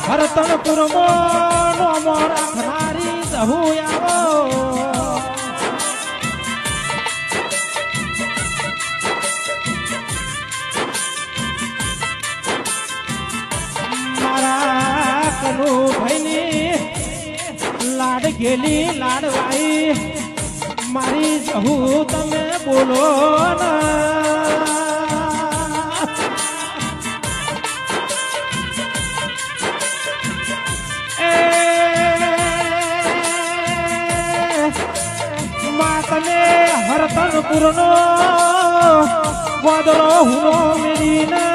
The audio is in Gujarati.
હરતનપુર નો મોરા ખનારી જહુ આવો મારા કનુ ભાઈની લાડ ગેલી લાડવાઈ મારી જહુ તમે બોલો ના હરતનપુર નો વાદળો હુનો મેરીના